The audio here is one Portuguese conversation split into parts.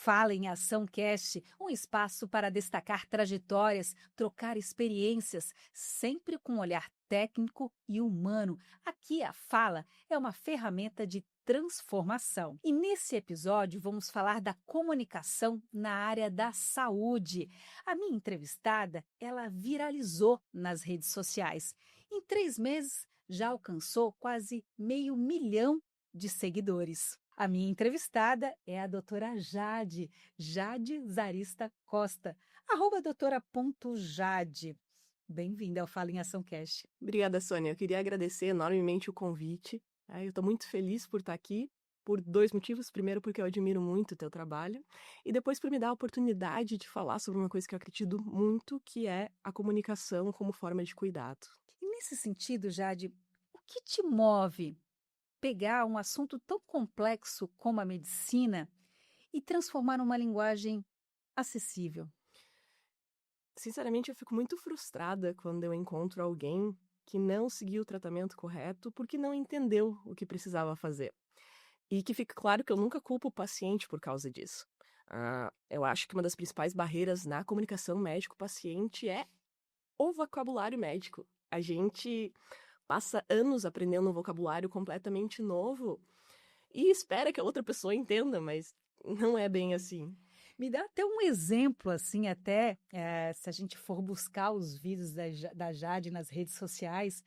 Fala em Ação Cast, um espaço para destacar trajetórias, trocar experiências, sempre com um olhar técnico e humano. Aqui a fala é uma ferramenta de transformação. E nesse episódio vamos falar da comunicação na área da saúde. A minha entrevistada, ela viralizou nas redes sociais. Em 3 meses, já alcançou quase 500 mil de seguidores. A minha entrevistada é a doutora Jade Zarista Costa, @doutora.jade. Bem-vinda ao Fala em Ação Cast. Obrigada, Sônia. Eu queria agradecer enormemente o convite. Eu estou muito feliz por estar aqui, por 2 motivos. Primeiro, porque eu admiro muito o teu trabalho, e depois por me dar a oportunidade de falar sobre uma coisa que eu acredito muito, que é a comunicação como forma de cuidado. E nesse sentido, Jade, o que te move pegar um assunto tão complexo como a medicina e transformar numa linguagem acessível? Sinceramente, eu fico muito frustrada quando eu encontro alguém que não seguiu o tratamento correto porque não entendeu o que precisava fazer. E que fique claro que eu nunca culpo o paciente por causa disso. Eu acho que uma das principais barreiras na comunicação médico-paciente é o vocabulário médico. A gente passa anos aprendendo um vocabulário completamente novo e espera que a outra pessoa entenda, mas não é bem assim. Me dá até um exemplo, assim, até se a gente for buscar os vídeos da Jade nas redes sociais,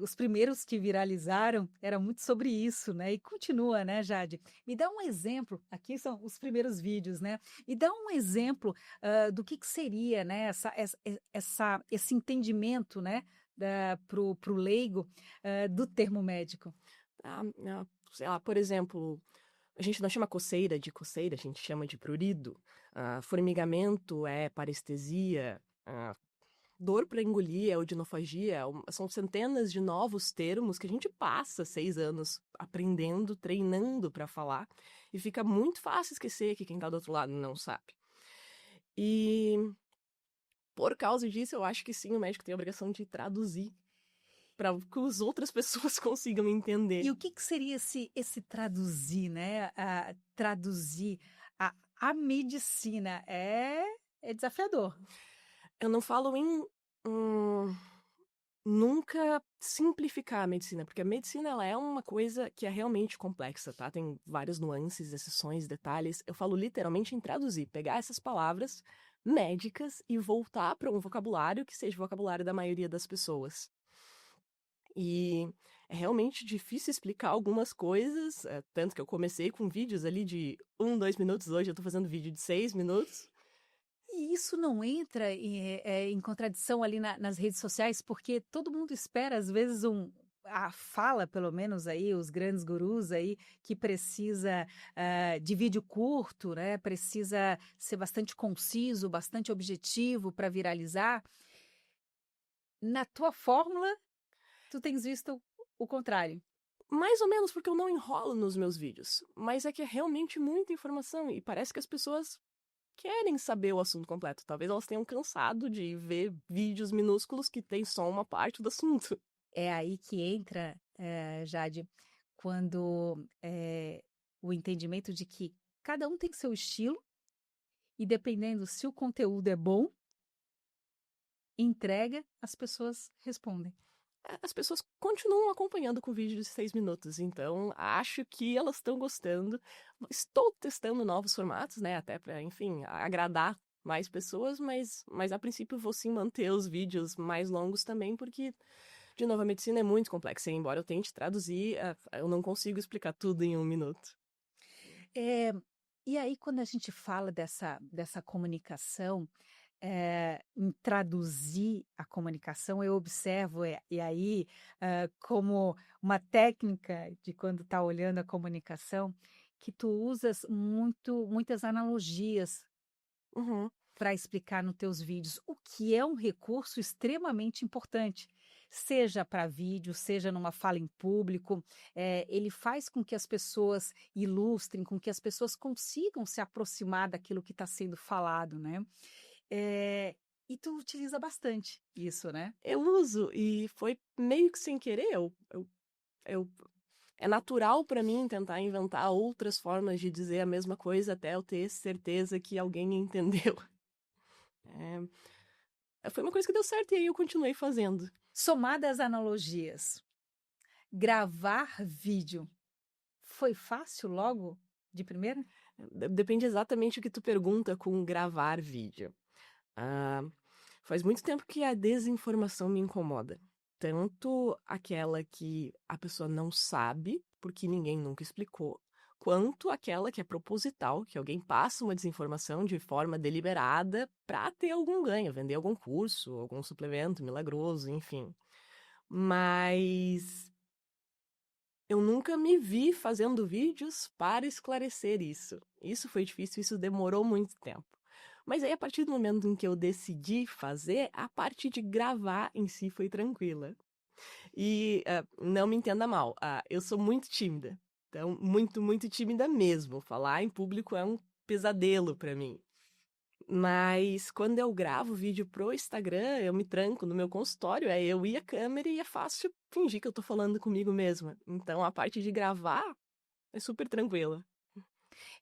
os primeiros que viralizaram era muito sobre isso, né? E continua, né, Jade? Me dá um exemplo, aqui são os primeiros vídeos, né? Me dá um exemplo do que seria, né, esse entendimento, né, pro leigo do termo médico. Sei lá, por exemplo, a gente não chama coceira de coceira, a gente chama de prurido. Formigamento é parestesia. Dor para engolir é odinofagia. São centenas de novos termos que a gente passa 6 anos aprendendo, treinando para falar. E fica muito fácil esquecer que quem tá do outro lado não sabe. E por causa disso, eu acho que sim, o médico tem a obrigação de traduzir para que as outras pessoas consigam entender. E o que seria esse traduzir, né? Traduzir a medicina é desafiador. Eu não falo em nunca simplificar a medicina, porque a medicina ela é uma coisa que é realmente complexa, tá? Tem várias nuances, exceções, detalhes. Eu falo literalmente em traduzir, pegar essas palavras médicas e voltar para um vocabulário que seja o vocabulário da maioria das pessoas. E é realmente difícil explicar algumas coisas, tanto que eu comecei com vídeos ali de 2 minutos, hoje eu tô fazendo vídeo de 6 minutos. E isso não entra em contradição ali nas redes sociais, porque todo mundo espera, às vezes, a fala, pelo menos aí, os grandes gurus aí, que precisa de vídeo curto, né? Precisa ser bastante conciso, bastante objetivo para viralizar. Na tua fórmula, tu tens visto o contrário. Mais ou menos porque eu não enrolo nos meus vídeos, mas é que é realmente muita informação e parece que as pessoas querem saber o assunto completo. Talvez elas tenham cansado de ver vídeos minúsculos que tem só uma parte do assunto. É aí que entra, Jade, quando o entendimento de que cada um tem seu estilo e dependendo se o conteúdo é bom, entrega, as pessoas respondem. As pessoas continuam acompanhando com vídeo de 6 minutos, então acho que elas estão gostando. Estou testando novos formatos, né, até para, enfim, agradar mais pessoas, mas a princípio vou sim manter os vídeos mais longos também, porque, de novo, a medicina é muito complexa, e embora eu tente traduzir, eu não consigo explicar tudo em 1 minuto. E aí, quando a gente fala dessa comunicação, em traduzir a comunicação, eu observo, e aí, como uma técnica de quando está olhando a comunicação, que tu usas muitas analogias Uhum. para explicar nos teus vídeos, o que é um recurso extremamente importante, seja para vídeo, seja numa fala em público, ele faz com que as pessoas ilustrem, com que as pessoas consigam se aproximar daquilo que está sendo falado, né? E tu utiliza bastante isso, né? Eu uso, e foi meio que sem querer, eu é natural para mim tentar inventar outras formas de dizer a mesma coisa até eu ter certeza que alguém entendeu. Foi uma coisa que deu certo e aí eu continuei fazendo. Somadas analogias, gravar vídeo foi fácil logo de primeira? Depende exatamente o que tu pergunta com gravar vídeo. Ah, faz muito tempo que a desinformação me incomoda. Tanto aquela que a pessoa não sabe, porque ninguém nunca explicou, quanto aquela que é proposital, que alguém passa uma desinformação de forma deliberada para ter algum ganho, vender algum curso, algum suplemento milagroso, enfim. Mas eu nunca me vi fazendo vídeos para esclarecer isso. Isso foi difícil, isso demorou muito tempo. Mas aí, a partir do momento em que eu decidi fazer, a parte de gravar em si foi tranquila. E não me entenda mal, eu sou muito tímida. Então, muito, muito tímida mesmo. Falar em público é um pesadelo para mim. Mas quando eu gravo vídeo pro Instagram, eu me tranco no meu consultório, é eu e a câmera e é fácil fingir que eu tô falando comigo mesma. Então a parte de gravar é super tranquila.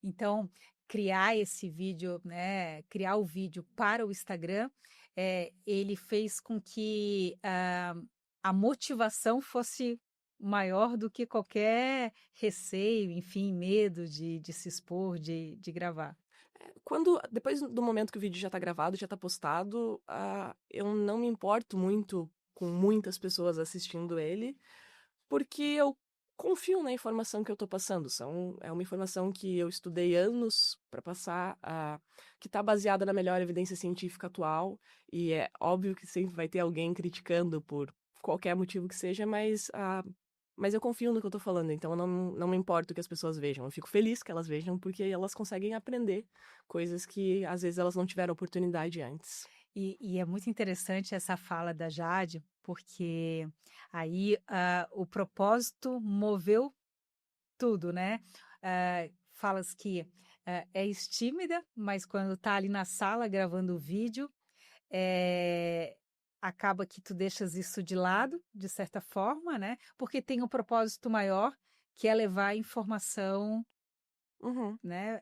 Então, criar esse vídeo, né, criar o vídeo para o Instagram, ele fez com que a motivação fosse maior do que qualquer receio, enfim, medo de se expor, de gravar. Depois do momento que o vídeo já tá gravado, já tá postado, eu não me importo muito com muitas pessoas assistindo ele, porque eu confio na informação que eu tô passando. É uma informação que eu estudei anos para passar, que tá baseada na melhor evidência científica atual, e é óbvio que sempre vai ter alguém criticando por qualquer motivo que seja, mas eu confio no que eu tô falando, então eu não me importo que as pessoas vejam. Eu fico feliz que elas vejam, porque elas conseguem aprender coisas que às vezes elas não tiveram oportunidade antes. E é muito interessante essa fala da Jade, porque aí o propósito moveu tudo, né? Falas que és tímida, mas quando tá ali na sala gravando o vídeo, acaba que tu deixas isso de lado, de certa forma, né? Porque tem um propósito maior, que é levar a informação, Uhum. né?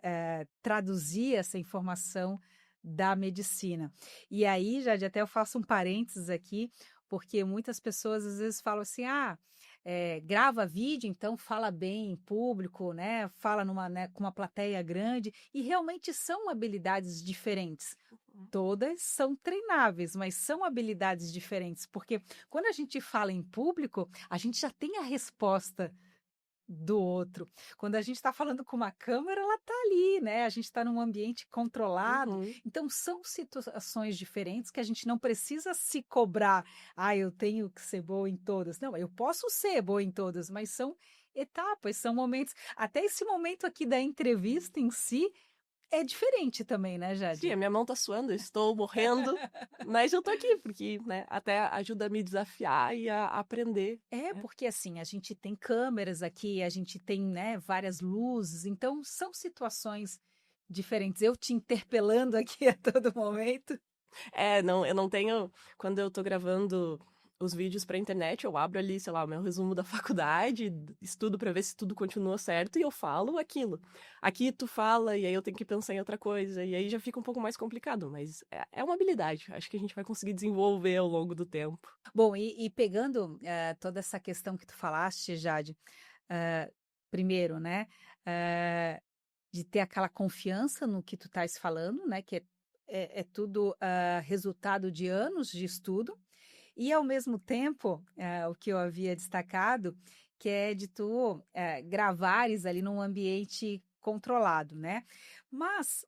Traduzir essa informação da medicina. E aí, Jade, até eu faço um parênteses aqui, porque muitas pessoas às vezes falam assim, grava vídeo, então fala bem em público, né? Fala né, com uma plateia grande, e realmente são habilidades diferentes. Todas são treináveis, mas são habilidades diferentes, porque quando a gente fala em público, a gente já tem a resposta do outro. Quando a gente está falando com uma câmera, ela está ali, né? A gente está num ambiente controlado. Uhum. Então, são situações diferentes que a gente não precisa se cobrar. Eu tenho que ser boa em todas. Não, eu posso ser boa em todas, mas são etapas, são momentos. Até esse momento aqui da entrevista em si é diferente também, né, Sim, Jade? a minha mão tá suando, eu estou morrendo, mas eu tô aqui, porque, né, até ajuda a me desafiar e a aprender. Né? Porque assim, a gente tem câmeras aqui, a gente tem, né, várias luzes, então são situações diferentes. Eu te interpelando aqui a todo momento. Não, eu não tenho. Quando eu tô gravando os vídeos pra internet, eu abro ali, sei lá, o meu resumo da faculdade, estudo pra ver se tudo continua certo e eu falo aquilo. Aqui tu fala e aí eu tenho que pensar em outra coisa, e aí já fica um pouco mais complicado, mas é uma habilidade. Acho que a gente vai conseguir desenvolver ao longo do tempo. Bom, e pegando toda essa questão que tu falaste, Jade, primeiro, né, de ter aquela confiança no que tu estás falando, né, que é tudo resultado de anos de estudo. E, ao mesmo tempo, o que eu havia destacado, que é de tu gravares ali num ambiente controlado, né? Mas,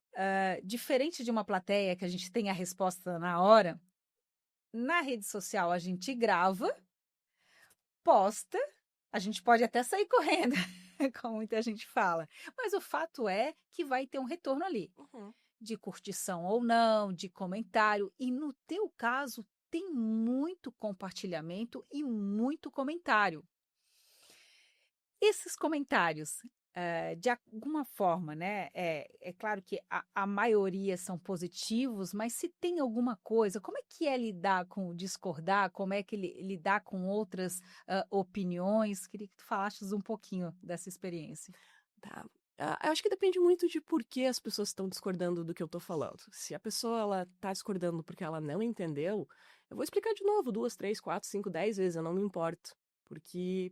diferente de uma plateia que a gente tem a resposta na hora, na rede social a gente grava, posta, a gente pode até sair correndo, como muita gente fala, mas o fato é que vai ter um retorno ali Uhum. de curtição ou não, de comentário, e no teu caso tem muito compartilhamento e muito comentário. Esses comentários de alguma forma, né? É claro que a maioria são positivos, mas se tem alguma coisa, como é que é lidar com o discordar? Como é que lidar com outras opiniões? Queria que tu falasses um pouquinho dessa experiência. Tá. Eu acho que depende muito de por que as pessoas estão discordando do que eu tô falando. Se a pessoa ela tá discordando porque ela não entendeu, eu vou explicar de novo 2, 3, 4, 5, 10 vezes, eu não me importo. Porque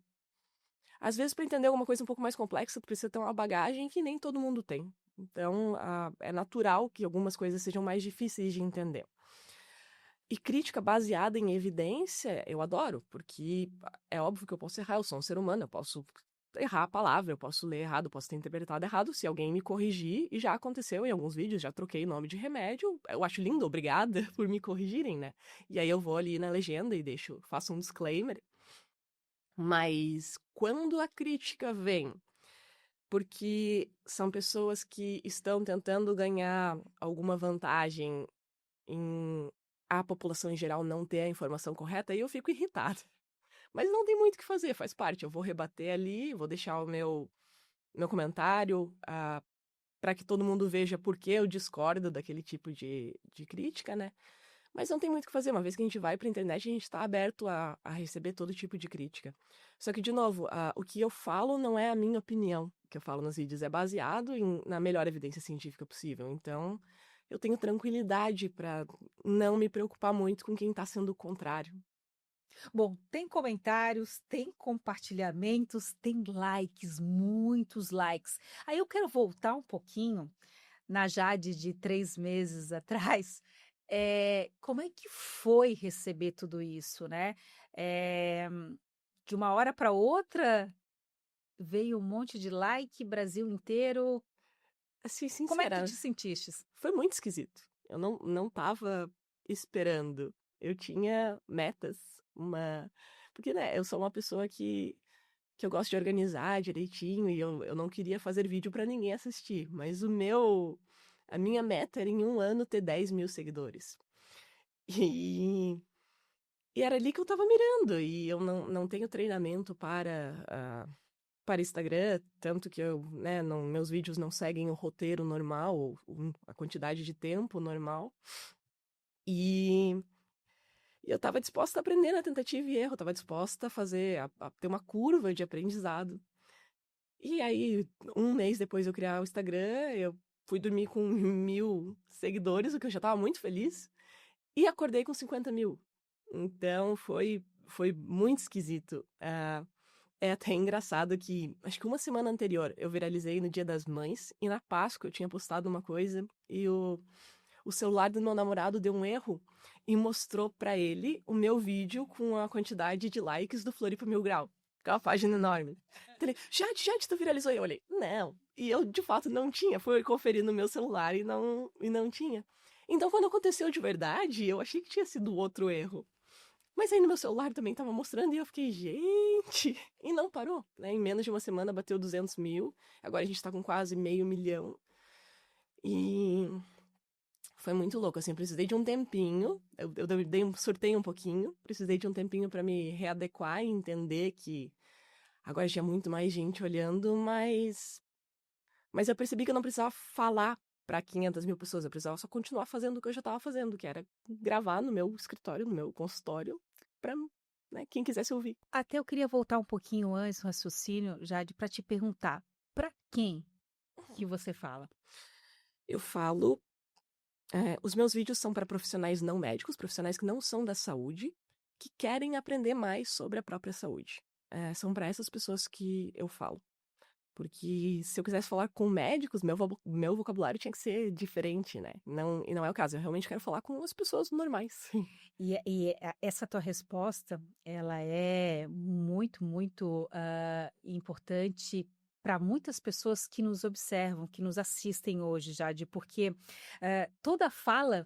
às vezes para entender alguma coisa um pouco mais complexa, tu precisa ter uma bagagem que nem todo mundo tem. Então, é natural que algumas coisas sejam mais difíceis de entender. E crítica baseada em evidência, eu adoro, porque é óbvio que eu posso errar, eu sou um ser humano, eu posso errar a palavra, eu posso ler errado, eu posso ter interpretado errado, se alguém me corrigir, e já aconteceu em alguns vídeos, já troquei nome de remédio, eu acho lindo, obrigada por me corrigirem, né? E aí eu vou ali na legenda e faço um disclaimer. Mas quando a crítica vem porque são pessoas que estão tentando ganhar alguma vantagem em a população em geral não ter a informação correta, aí eu fico irritada. Mas não tem muito o que fazer, faz parte. Eu vou rebater ali, vou deixar o meu comentário para que todo mundo veja por que eu discordo daquele tipo de crítica, né? Mas não tem muito o que fazer. Uma vez que a gente vai para a internet, a gente está aberto a receber todo tipo de crítica. Só que, de novo, o que eu falo não é a minha opinião. O que eu falo nos vídeos é baseado na melhor evidência científica possível. Então, eu tenho tranquilidade para não me preocupar muito com quem está sendo o contrário. Bom, tem comentários, tem compartilhamentos, tem likes, muitos likes. Aí eu quero voltar um pouquinho na Jade de 3 meses atrás. Como é que foi receber tudo isso, né? Eh, de uma hora para outra veio um monte de like, Brasil inteiro. Assim, Como é que tu sincera, te sentistes? foi muito esquisito. Eu não tava esperando. Eu tinha metas, porque, né, eu sou uma pessoa que eu gosto de organizar direitinho e eu não queria fazer vídeo pra ninguém assistir. Mas a minha meta era em um ano ter 10 mil seguidores. E, e era ali que eu tava mirando. E eu não tenho treinamento para Instagram, tanto que né, meus vídeos não seguem o roteiro normal, ou a quantidade de tempo normal. E eu estava disposta a aprender na tentativa e erro, estava disposta a a ter uma curva de aprendizado. E aí, um mês depois de eu criar o Instagram, eu fui dormir com 1.000 seguidores, o que eu já estava muito feliz, e acordei com 50 mil. Então, foi muito esquisito. É até engraçado que, acho que uma semana anterior, eu viralizei no Dia das Mães, e na Páscoa eu tinha postado uma coisa, e o celular do meu namorado deu um erro e mostrou pra ele o meu vídeo com a quantidade de likes do Floripa Mil Grau. Que é uma página enorme. Então ele, Jade, tu viralizou? Eu olhei, não. E eu, de fato, não tinha. Fui conferir no meu celular e não tinha. Então, quando aconteceu de verdade, eu achei que tinha sido outro erro. Mas aí no meu celular também tava mostrando e eu fiquei, gente... E não parou, né? Em menos de uma semana bateu 200 mil. Agora a gente tá com quase 500 mil. E foi muito louco, assim, eu precisei de um tempinho, surtei um pouquinho, precisei de um tempinho pra me readequar e entender que agora tinha muito mais gente olhando, mas eu percebi que eu não precisava falar pra 500 mil pessoas, eu precisava só continuar fazendo o que eu já tava fazendo, que era gravar no meu escritório, no meu consultório, pra, né, quem quisesse ouvir. Até eu queria voltar um pouquinho antes no raciocínio, Jade, para te perguntar, para quem que você fala? Eu falo, os meus vídeos são para profissionais não médicos, profissionais que não são da saúde, que querem aprender mais sobre a própria saúde. São para essas pessoas que eu falo. Porque se eu quisesse falar com médicos, meu vocabulário tinha que ser diferente, né? E não é o caso. Eu realmente quero falar com as pessoas normais. Essa tua resposta, ela é muito, muito importante para muitas pessoas que nos observam, que nos assistem hoje, Jade, porque toda fala,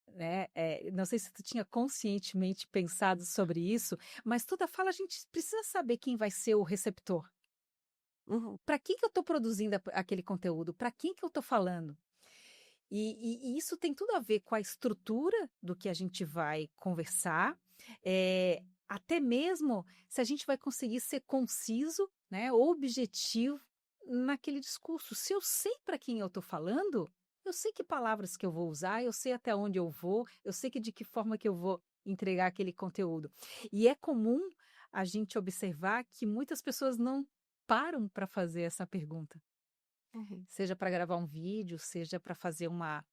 né, não sei se tu tinha conscientemente pensado sobre isso, mas toda fala a gente precisa saber quem vai ser o receptor. Uhum. Para quem que eu estou produzindo aquele conteúdo? Para quem que eu estou falando? E isso tem tudo a ver com a estrutura do que a gente vai conversar, até mesmo se a gente vai conseguir ser conciso, né, objetivo naquele discurso. Se eu sei para quem eu estou falando, eu sei que palavras que eu vou usar, eu sei até onde eu vou, eu sei que de que forma que eu vou entregar aquele conteúdo. E é comum a gente observar que muitas pessoas não param para fazer essa pergunta, Uhum. seja para gravar um vídeo, seja para fazer uma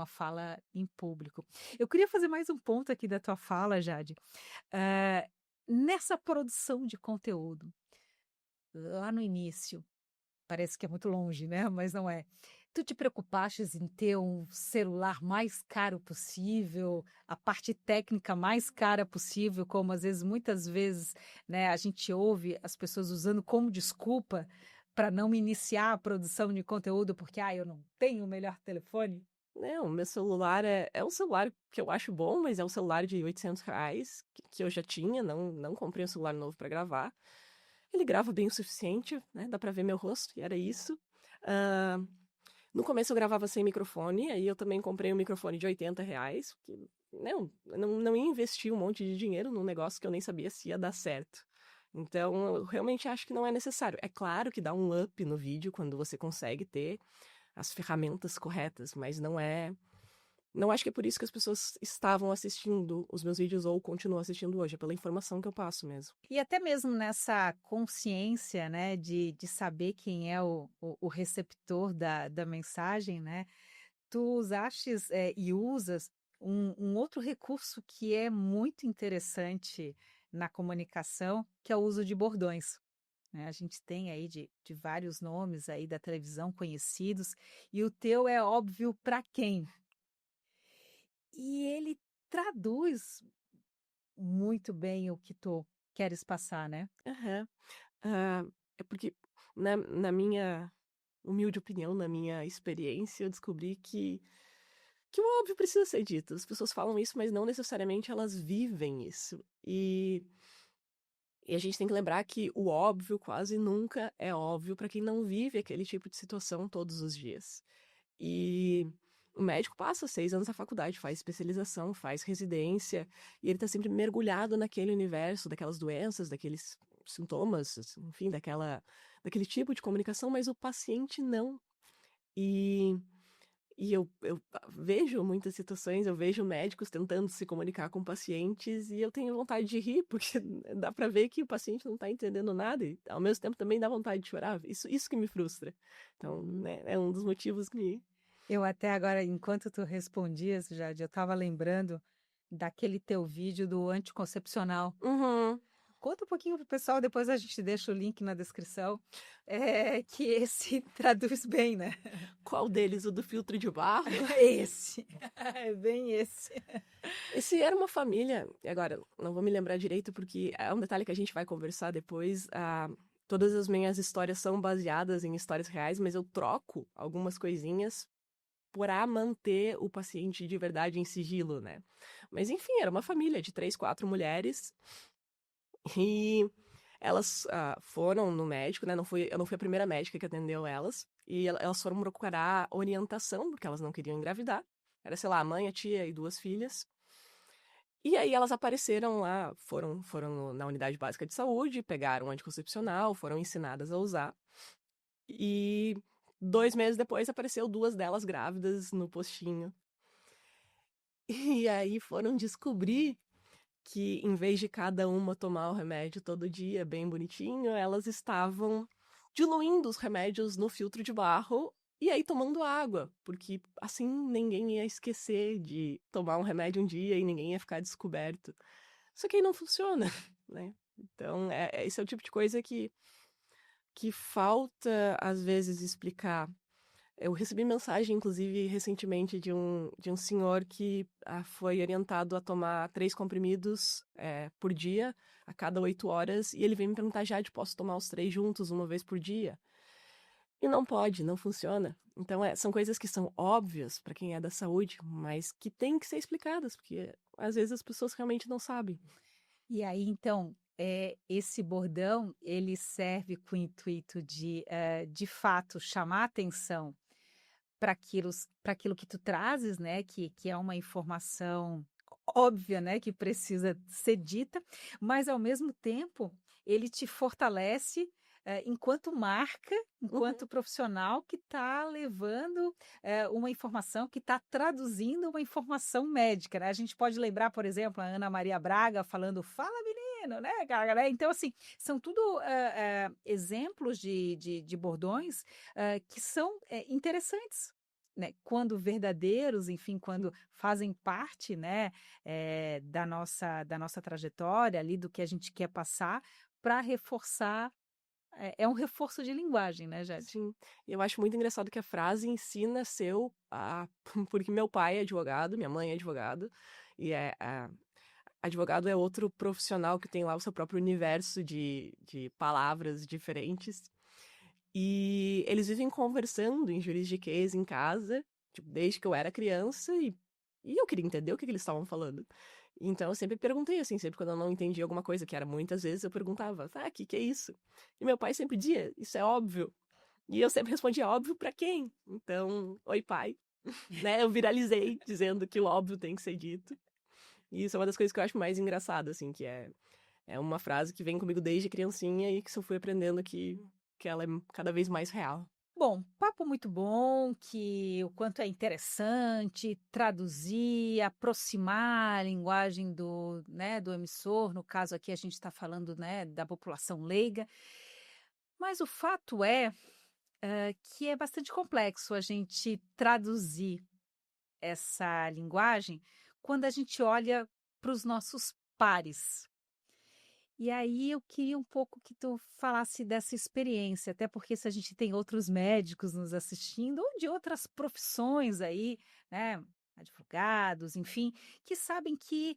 fala em público. Eu queria fazer mais um ponto aqui da tua fala, Jade. Eh, Nessa produção de conteúdo, lá no início, parece que é muito longe, né, mas não é. Tu te preocupastes em ter um celular mais caro possível, a parte técnica mais cara possível, como às vezes, muitas vezes, né, a gente ouve as pessoas usando como desculpa para não iniciar a produção de conteúdo, porque: "Ah, eu não tenho o melhor telefone"? Não, meu celular é um celular que eu acho bom, mas é um celular de R$ 800 que eu já tinha, não comprei um celular novo para gravar. Ele grava bem o suficiente, né, dá pra ver meu rosto, e era isso. Hã, no começo eu gravava sem microfone, aí eu também comprei um microfone de R$ 80, porque, não ia investir um monte de dinheiro num negócio que eu nem sabia se ia dar certo. Então, eu realmente acho que não é necessário. É claro que dá um up no vídeo quando você consegue ter as ferramentas corretas, mas não acho que é por isso que as pessoas estavam assistindo os meus vídeos ou continuam assistindo hoje, é pela informação que eu passo mesmo. E até mesmo nessa consciência, né, de saber quem é o receptor da mensagem, né, tu usastes, e usas um outro recurso que é muito interessante na comunicação, que é o uso de bordões, né. A gente tem aí de vários nomes aí da televisão conhecidos, e o teu é óbvio para quem. E ele traduz muito bem o que tu queres passar, né. Aham. É porque na minha humilde opinião, na minha experiência, eu descobri que o óbvio precisa ser dito. As pessoas falam isso, mas não necessariamente elas vivem isso. E a gente tem que lembrar que o óbvio quase nunca é óbvio para quem não vive aquele tipo de situação todos os dias. E o médico passa 6 anos na faculdade, faz especialização, faz residência, e ele tá sempre mergulhado naquele universo, daquelas doenças, daqueles sintomas, enfim, daquele tipo de comunicação, mas o paciente não. E eu vejo muitas situações, eu vejo médicos tentando se comunicar com pacientes e eu tenho vontade de rir, porque dá pra ver que o paciente não tá entendendo nada e, ao mesmo tempo, também dá vontade de chorar. Isso que me frustra. Então, né, é um dos motivos que Eu até agora, enquanto tu respondias, Jade, eu estava lembrando daquele teu vídeo do anticoncepcional. Uhum. Conta um pouquinho pro pessoal, depois a gente deixa o link na descrição, que esse traduz bem, né. Qual deles? O do filtro de barro? Esse, é bem esse. Esse era uma família, e agora, não vou me lembrar direito, porque é um detalhe que a gente vai conversar depois. Todas as minhas histórias são baseadas em histórias reais, mas eu troco algumas coisinhas para manter o paciente de verdade em sigilo, né? Mas enfim, era uma família de 3, 4 mulheres e elas foram no médico, né? Eu não fui a primeira médica que atendeu elas. E elas foram procurar orientação, porque elas não queriam engravidar. Era, sei lá, a mãe, a tia e 2 filhas. E aí elas apareceram lá, foram na unidade básica de saúde, pegaram um anticoncepcional, foram ensinadas a usar. E 2 meses depois apareceu 2 delas grávidas no postinho. E aí foram descobrir que, em vez de cada uma tomar o remédio todo dia, bem bonitinho, elas estavam diluindo os remédios no filtro de barro e aí tomando água, porque assim ninguém ia esquecer de tomar um remédio um dia e ninguém ia ficar descoberto. Só que aí não funciona, né? Então, esse é o tipo de coisa que falta, às vezes, explicar. Eu recebi mensagem, inclusive, recentemente, de um senhor que foi orientado a tomar 3 comprimidos por dia, a cada 8 horas, e ele veio me perguntar, Jade, posso tomar os 3 juntos, uma vez por dia? E não pode, não funciona. Então, são coisas que são óbvias para quem é da saúde, mas que têm que ser explicadas, porque às vezes as pessoas realmente não sabem. E aí, então, esse bordão, ele serve com o intuito de fato, chamar atenção para aquilo que tu trazes, né, que é uma informação óbvia, né, que precisa ser dita, mas ao mesmo tempo ele te fortalece, enquanto marca, Uhum. enquanto profissional que está levando, uma informação, que está traduzindo uma informação médica, né. A gente pode lembrar, por exemplo, a Ana Maria Braga falando: "Fala menino", né, cara, né. Então assim, são tudo, exemplos de bordões, que são, interessantes, né, quando verdadeiros, enfim, quando fazem parte, né, da nossa trajetória ali, do que a gente quer passar, para reforçar é um reforço de linguagem, né, Jade? Sim, eu acho muito engraçado que a frase ensina nasceu a porque meu pai é advogado, minha mãe é advogado, e advogado é outro profissional que tem lá o seu próprio universo de palavras diferentes, e eles vivem conversando em juridiquês em casa, tipo, desde que eu era criança, e eu queria entender o que que eles estavam falando. Então eu sempre perguntei, assim, sempre quando eu não entendia alguma coisa, que era muitas vezes, eu perguntava: "Tá, que é isso?". E meu pai sempre dizia: "Isso é óbvio". E eu sempre respondia: "Óbvio pra quem?". Então: "Oi, pai", né, eu viralizei dizendo que o óbvio tem que ser dito. E isso é uma das coisas que eu acho mais engraçada, assim, que é uma frase que vem comigo desde criancinha e que eu fui aprendendo que ela é cada vez mais real. Bom, papo muito bom, que o quanto é interessante traduzir, aproximar a linguagem do, né, do emissor, no caso aqui a gente está falando, né, da população leiga, mas o fato é, que é bastante complexo a gente traduzir essa linguagem quando a gente olha para os nossos pares. E aí eu queria um pouco que tu falasse dessa experiência, até porque se a gente tem outros médicos nos assistindo, ou de outras profissões aí, né, advogados, enfim, que sabem que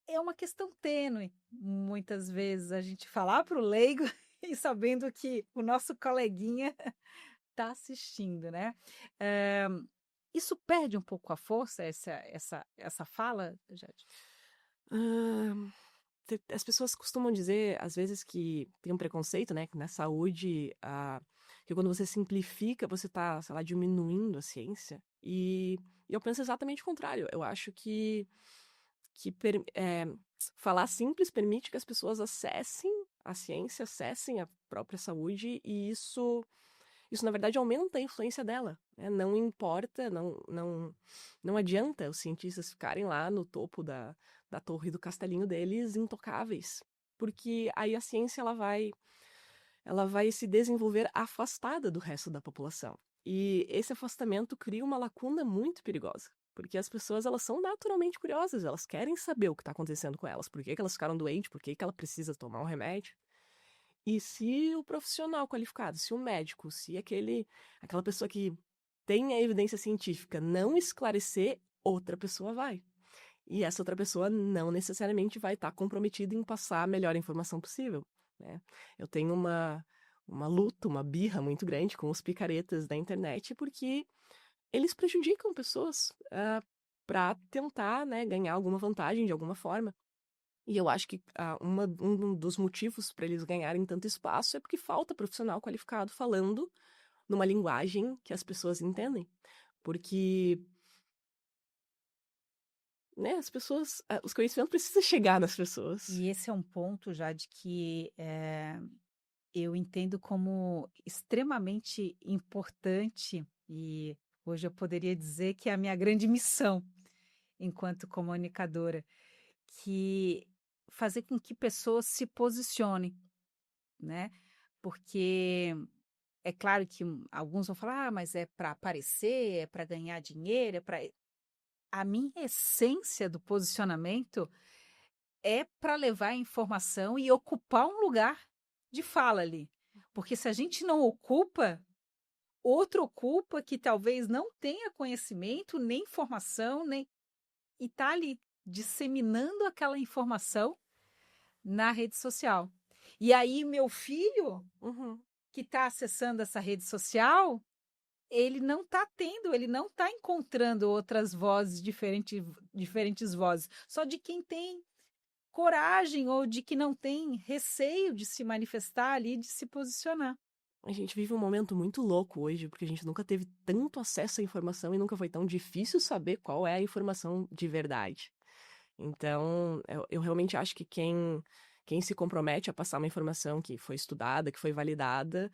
é uma questão tênue, muitas vezes, a gente falar para o leigo e sabendo que o nosso coleguinha está assistindo, né? Eh, Isso perde um pouco a força, essa fala, Jade? Hã, as pessoas costumam dizer, às vezes, que tem um preconceito, né, que na saúde, que quando você simplifica, você tá, sei lá, diminuindo a ciência, e eu penso exatamente o contrário. Eu acho que falar simples permite que as pessoas acessem a ciência, acessem a própria saúde, e isso na verdade aumenta a influência dela, né? Não importa, não adianta os cientistas ficarem lá no topo da torre do castelinho deles intocáveis, porque aí a ciência ela vai se desenvolver afastada do resto da população. E esse afastamento cria uma lacuna muito perigosa, porque as pessoas elas são naturalmente curiosas, elas querem saber o que está acontecendo com elas, por que que elas ficaram doentes, por que que ela precisa tomar um remédio. E se o profissional qualificado, se o médico, se aquela pessoa que tem a evidência científica não esclarecer, outra pessoa vai. E essa outra pessoa não necessariamente vai estar comprometida em passar a melhor informação possível, né? Eu tenho uma luta, uma birra muito grande com os picaretas da internet, porque eles prejudicam pessoas para tentar, né, ganhar alguma vantagem de alguma forma. E eu acho que um dos motivos para eles ganharem tanto espaço é porque falta profissional qualificado falando numa linguagem que as pessoas entendem. Porque, né, os conhecimentos precisam chegar nas pessoas. E esse é um ponto já de que eu entendo como extremamente importante e hoje eu poderia dizer que é a minha grande missão enquanto comunicadora, que fazer com que pessoas se posicionem, né? Porque é claro que alguns vão falar, ah, mas é para aparecer, é para ganhar dinheiro, é para. A minha essência do posicionamento é para levar a informação e ocupar um lugar de fala ali. Porque se a gente não ocupa, outro ocupa que talvez não tenha conhecimento, nem informação, nem e está ali disseminando aquela informação na rede social. E aí meu filho, Uhum. que está acessando essa rede social, ele não está tendo, ele não está encontrando outras vozes, diferentes vozes, só de quem tem coragem ou de que não tem receio de se manifestar ali, de se posicionar. A gente vive um momento muito louco hoje, porque a gente nunca teve tanto acesso à informação e nunca foi tão difícil saber qual é a informação de verdade. Então, eu realmente acho que Quem se compromete a passar uma informação que foi estudada, que foi validada,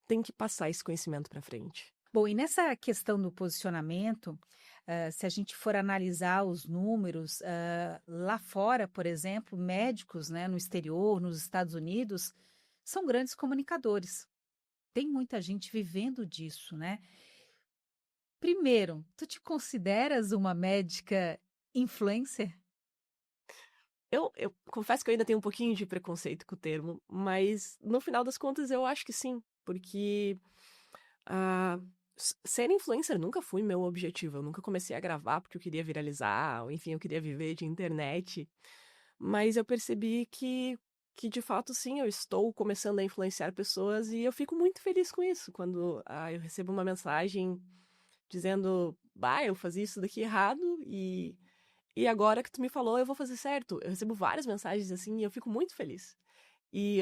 tem que passar esse conhecimento para frente. Bom, e nessa questão do posicionamento, se a gente for analisar os números, lá fora, por exemplo, médicos, né, no exterior, nos Estados Unidos, são grandes comunicadores. Tem muita gente vivendo disso, né? Primeiro, tu te consideras uma médica influencer? Eu confesso que eu ainda tenho um pouquinho de preconceito com o termo, mas no final das contas eu acho que sim, porque ah, ser influencer nunca foi meu objetivo. Eu nunca comecei a gravar porque eu queria viralizar, ou enfim, eu queria viver de internet. Mas eu percebi que de fato, sim, eu estou começando a influenciar pessoas e eu fico muito feliz com isso. Quando eu recebo uma mensagem dizendo, bah, eu fazia isso daqui errado e agora que tu me falou, eu vou fazer certo. Eu recebo várias mensagens assim e eu fico muito feliz.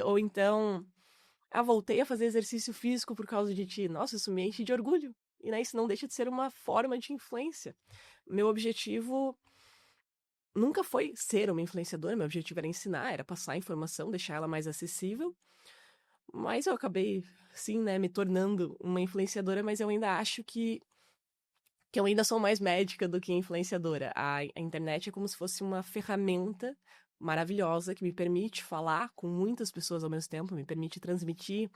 Ou então, voltei a fazer exercício físico por causa de ti. Nossa, isso me enche de orgulho. E né, isso não deixa de ser uma forma de influência. Meu objetivo nunca foi ser uma influenciadora, meu objetivo era ensinar, era passar a informação, deixar ela mais acessível. Mas eu acabei, sim, né, me tornando uma influenciadora, mas eu ainda acho que eu ainda sou mais médica do que influenciadora. A internet é como se fosse uma ferramenta maravilhosa que me permite falar com muitas pessoas ao mesmo tempo, me permite transmitir.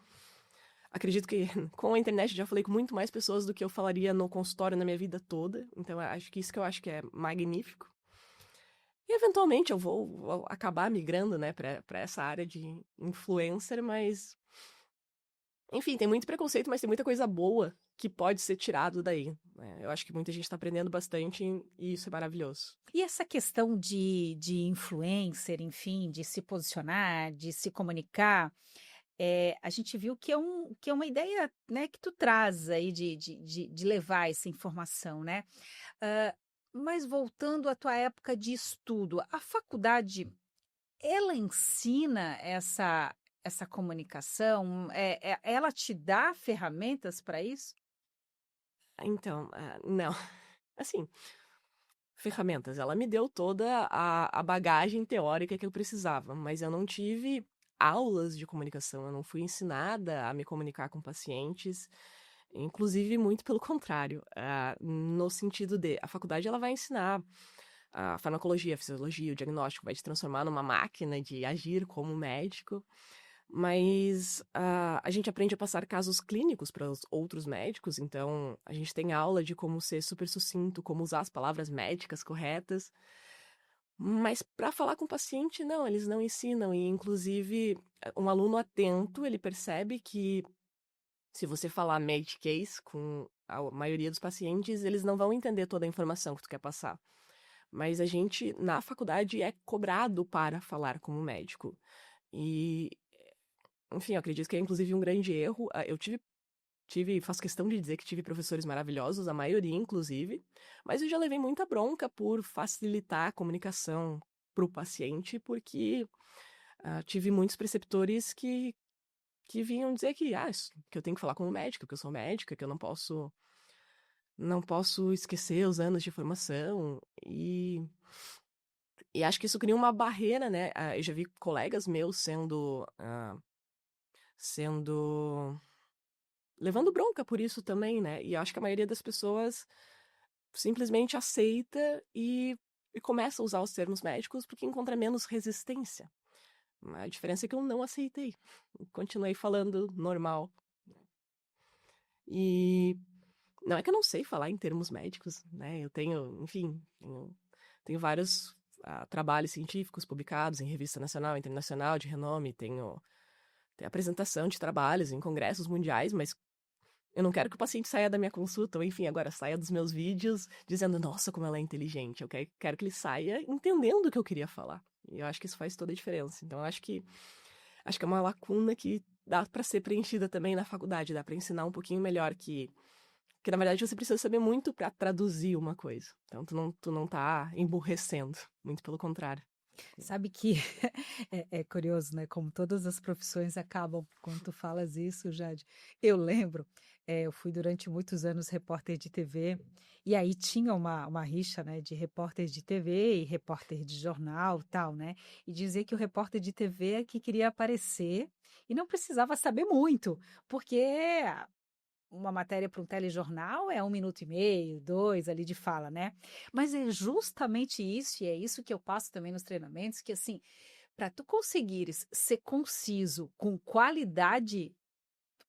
Acredito que com a internet eu já falei com muito mais pessoas do que eu falaria no consultório na minha vida toda. Então, acho que isso que eu acho que é magnífico. E eventualmente eu vou acabar migrando, né, pra essa área de influencer, mas. Enfim, tem muito preconceito, mas tem muita coisa boa que pode ser tirado daí, né? Eu acho que muita gente tá aprendendo bastante e isso é maravilhoso. E essa questão de influencer, enfim, de se posicionar, de se comunicar, a gente viu que é uma ideia, né, que tu traz aí de levar essa informação, né? Ah, mas voltando à tua época de estudo, a faculdade, ela ensina essa comunicação? Ela te dá ferramentas para isso? Então, não. Assim, ferramentas. Ela me deu toda a bagagem teórica que eu precisava, mas eu não tive aulas de comunicação, eu não fui ensinada a me comunicar com pacientes, inclusive muito pelo contrário, no sentido de a faculdade ela vai ensinar a farmacologia, a fisiologia, o diagnóstico, vai te transformar numa máquina de agir como médico, mas a gente aprende a passar casos clínicos para os outros médicos, então a gente tem aula de como ser super sucinto, como usar as palavras médicas corretas, mas para falar com o paciente, não, eles não ensinam, e inclusive um aluno atento, ele percebe que se você falar med case com a maioria dos pacientes, eles não vão entender toda a informação que tu quer passar. Mas a gente, na faculdade, é cobrado para falar como médico. E enfim, eu acredito que é inclusive um grande erro. Eu faço questão de dizer que tive professores maravilhosos, a maioria inclusive, mas eu já levei muita bronca por facilitar a comunicação para o paciente, porque tive muitos preceptores que vinham dizer que eu tenho que falar como médica, que eu sou médica, que eu não posso esquecer os anos de formação e acho que isso cria uma barreira, né? Eu já vi colegas meus sendo levando bronca por isso também, né? E acho que a maioria das pessoas simplesmente aceita e começa a usar os termos médicos porque encontra menos resistência. A diferença é que eu não aceitei. Continuei falando normal. E não é que eu não sei falar em termos médicos, né? Eu tenho, enfim, tenho vários trabalhos científicos publicados em revista nacional e internacional de renome, tenho apresentação de trabalhos em congressos mundiais, mas eu não quero que o paciente saia da minha consulta, ou enfim, agora saia dos meus vídeos dizendo, nossa, como ela é inteligente. Eu quero que ele saia entendendo o que eu queria falar. E eu acho que isso faz toda a diferença. Então, eu acho que é uma lacuna que dá para ser preenchida também na faculdade, dá para ensinar um pouquinho melhor que na verdade você precisa saber muito para traduzir uma coisa. Então tu não tá emburrecendo, muito pelo contrário. Sabe que é curioso, né, como todas as profissões acabam quando tu falas isso, Jade. Eu lembro, eu fui durante muitos anos repórter de TV, e aí tinha uma rixa, né, de repórter de TV e repórter de jornal, tal, né, e dizia que o repórter de TV é que queria aparecer e não precisava saber muito, porque uma matéria para um telejornal é 1 minuto e meio, 2 ali de fala, né. Mas é justamente isso, e é isso que eu passo também nos treinamentos, que assim, para tu conseguires ser conciso com qualidade,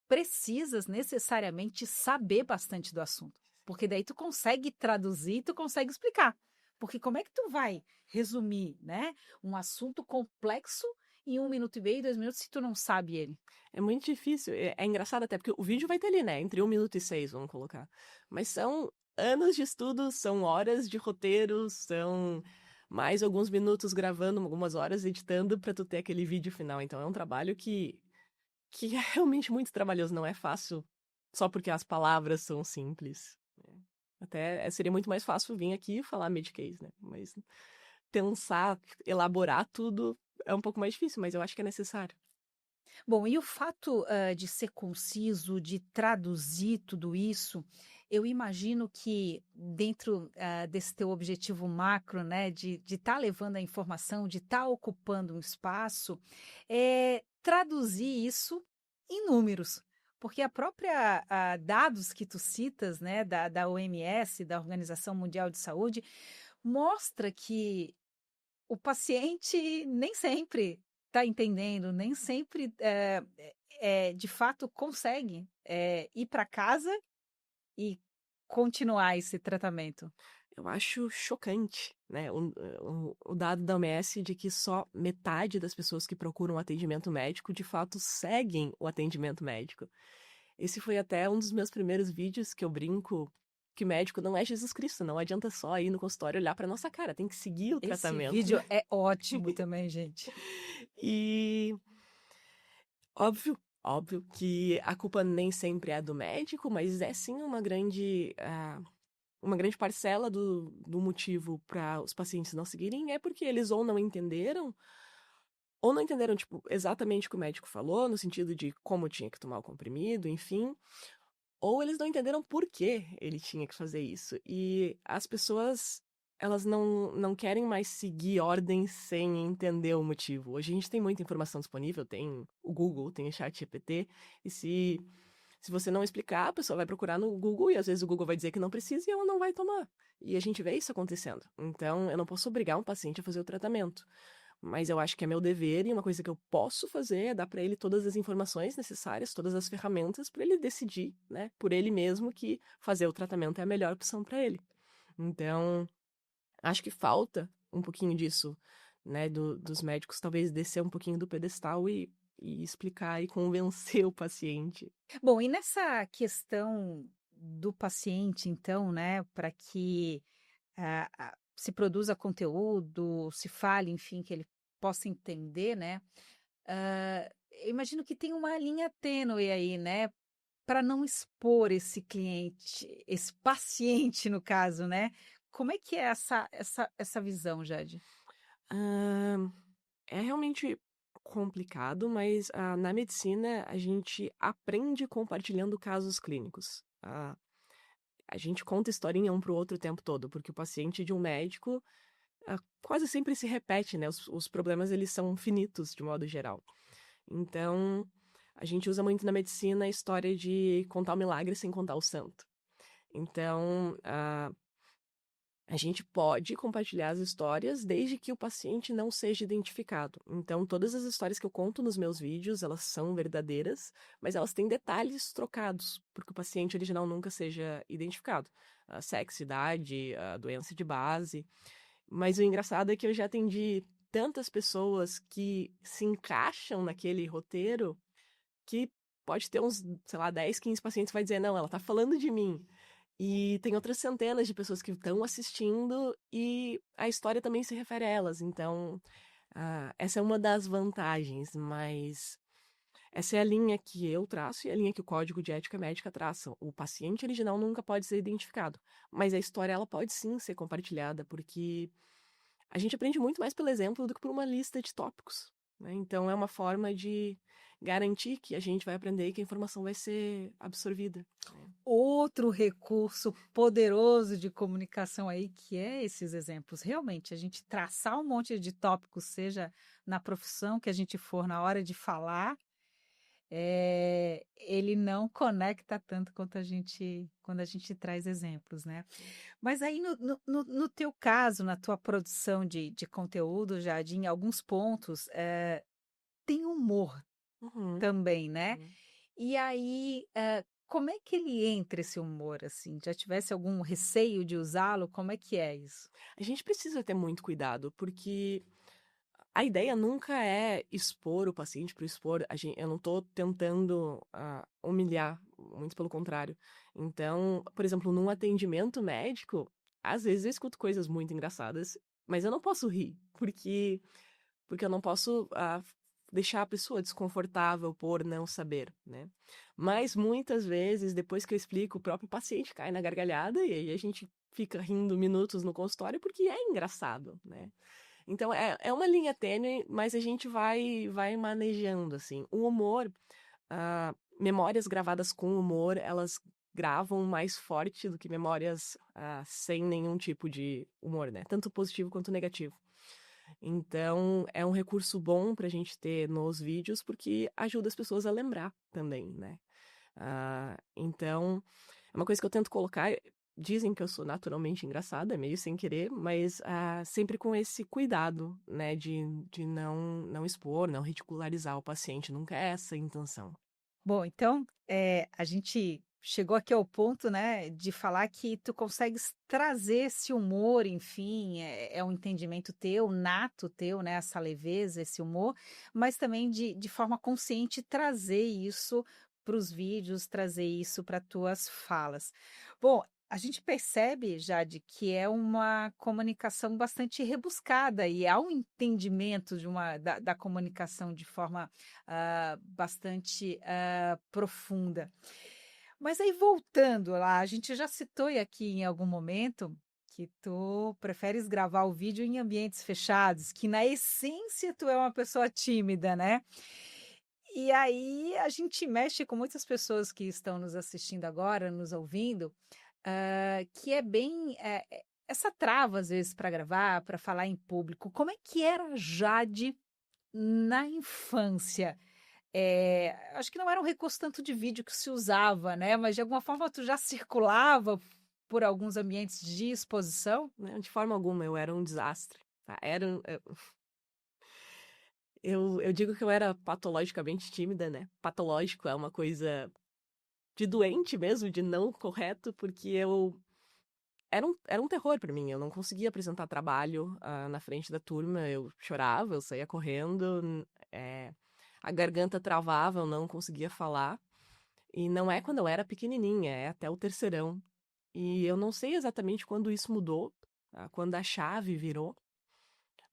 precisas necessariamente saber bastante do assunto, porque daí tu consegue traduzir, tu consegue explicar. Porque como é que tu vai resumir, né, um assunto complexo em 1 minuto e meio, 2 minutos, se tu não sabe ele? É muito difícil. É engraçado até, porque o vídeo vai ter ali, né? Entre 1 minuto e 6, vamos colocar. Mas são anos de estudo, são horas de roteiro, são mais alguns minutos gravando, algumas horas editando pra tu ter aquele vídeo final. Então é um trabalho que é realmente muito trabalhoso, não é fácil só porque as palavras são simples. Até seria muito mais fácil vir aqui e falar Medicaid, né? Mas pensar, elaborar tudo é um pouco mais difícil, mas eu acho que é necessário. Bom, e o fato, de ser conciso, de traduzir tudo isso, eu imagino que dentro, desse teu objetivo macro, né, de estar levando a informação, de estar ocupando um espaço, traduzir isso em números. Porque a própria dados que tu citas, né, da OMS, da Organização Mundial de Saúde, mostra que o paciente nem sempre está entendendo, nem sempre, de fato consegue, ir para casa e continuar esse tratamento. Eu acho chocante, né, o dado da OMS de que só metade das pessoas que procuram atendimento médico de fato seguem o atendimento médico. Esse foi até um dos meus primeiros vídeos que eu brinco que médico não é Jesus Cristo, não adianta só ir no consultório e olhar pra nossa cara, tem que seguir o Esse tratamento. vídeo é ótimo também, gente. E óbvio que a culpa nem sempre é do médico, mas é sim uma grande parcela do motivo para os pacientes não seguirem é porque eles ou não entenderam, tipo, exatamente o que o médico falou, no sentido de como tinha que tomar o comprimido, enfim, ou eles não entenderam por que ele tinha que fazer isso. E as pessoas, elas não querem mais seguir ordens sem entender o motivo. Hoje a gente tem muita informação disponível, tem o Google, tem o ChatGPT, e se você não explicar, a pessoa vai procurar no Google e às vezes o Google vai dizer que não precisa e ela não vai tomar. E a gente vê isso acontecendo. Então, eu não posso obrigar um paciente a fazer o tratamento. Mas eu acho que é meu dever e uma coisa que eu posso fazer é dar para ele todas as informações necessárias, todas as ferramentas para ele decidir, né, por ele mesmo que fazer o tratamento é a melhor opção para ele. Então, acho que falta um pouquinho disso, né, dos médicos talvez descer um pouquinho do pedestal e explicar e convencer o paciente. Bom, e nessa questão do paciente então, né, para que se produza conteúdo, se fale, enfim, que ele possa entender, né. Eu imagino que tem uma linha tênue aí, né, para não expor esse cliente, esse paciente no caso, né. Como é que é essa visão, Jade? Hã, é realmente complicado, mas, na medicina a gente aprende compartilhando casos clínicos. A gente conta historinha um para o outro o tempo todo, porque o paciente de um médico, quase sempre se repete, né, os problemas eles são finitos de modo geral. Então, a gente usa muito na medicina a história de contar o milagre sem contar o santo. Então, a gente pode compartilhar as histórias desde que o paciente não seja identificado. Então, todas as histórias que eu conto nos meus vídeos, elas são verdadeiras, mas elas têm detalhes trocados, porque o paciente original nunca seja identificado. Sexo, idade, doença de base. Mas o engraçado é que eu já atendi tantas pessoas que se encaixam naquele roteiro que pode ter uns, sei lá, 10, 15 pacientes que vai dizer, não, ela tá falando de mim. E tem outras centenas de pessoas que estão assistindo e a história também se refere a elas. Então, essa é uma das vantagens, mas essa é a linha que eu traço e a linha que o Código de Ética Médica traça. O paciente original nunca pode ser identificado, mas a história ela pode sim ser compartilhada, porque a gente aprende muito mais pelo exemplo do que por uma lista de tópicos, né? Então, é uma forma de garantir que a gente vai aprender e que a informação vai ser absorvida, né? Outro recurso poderoso de comunicação aí, que é esses exemplos. Realmente, a gente traçar um monte de tópicos, seja na profissão que a gente for, na hora de falar, ele não conecta tanto quanto quando a gente traz exemplos, né? Mas aí, no teu caso, na tua produção de conteúdo, Jade, em alguns pontos, tem humor Uhum, também, né? uhum. E aí, como é que ele entra esse humor, assim? Já tivesse algum receio de usá-lo? Como é que é isso? A gente precisa ter muito cuidado, porque a ideia nunca é expor o paciente por expor. Eu não tô tentando humilhar, muito pelo contrário. Então, por exemplo, num atendimento médico, às vezes eu escuto coisas muito engraçadas, mas eu não posso rir, porque eu não posso deixar a pessoa desconfortável por não saber, né? Mas muitas vezes, depois que eu explico, o próprio paciente cai na gargalhada e aí a gente fica rindo minutos no consultório porque é engraçado, né? Então é uma linha tênue, mas a gente vai manejando, assim. O humor, memórias gravadas com humor, elas gravam mais forte do que memórias sem nenhum tipo de humor, né? Tanto positivo quanto negativo. Então, é um recurso bom pra gente ter nos vídeos, porque ajuda as pessoas a lembrar também, né? Então, é uma coisa que eu tento colocar. Dizem que eu sou naturalmente engraçada, meio sem querer, mas sempre com esse cuidado, né? De não expor, não ridicularizar o paciente. Nunca é essa a intenção. Bom, então, a gente chegou aqui ao ponto, né, de falar que tu consegues trazer esse humor, enfim, é um entendimento teu, nato teu, né, essa leveza, esse humor, mas também de forma consciente trazer isso para os vídeos, trazer isso para tuas falas. Bom, a gente percebe, Jade, que é uma comunicação bastante rebuscada e há um entendimento da comunicação de forma bastante profunda. Mas aí voltando lá, a gente já citou aqui em algum momento que tu preferes gravar o vídeo em ambientes fechados, que na essência tu é uma pessoa tímida, né? E aí a gente mexe com muitas pessoas que estão nos assistindo agora, nos ouvindo, que é bem essa trava às vezes para gravar, para falar em público. Como é que era a Jade na infância? Acho que não era um recurso tanto de vídeo que se usava, né, mas de alguma forma tu já circulava por alguns ambientes de exposição? Né? De forma alguma, eu era um desastre. Tá? Eu digo que eu era patologicamente tímida, né? Patológico é uma coisa de doente mesmo, de não correto, porque era um terror pra mim. Eu não conseguia apresentar trabalho na frente da turma. Eu chorava, eu saía correndo, a garganta travava, eu não conseguia falar. E não é quando eu era pequenininha, é até o terceirão. E eu não sei exatamente quando isso mudou, quando a chave virou,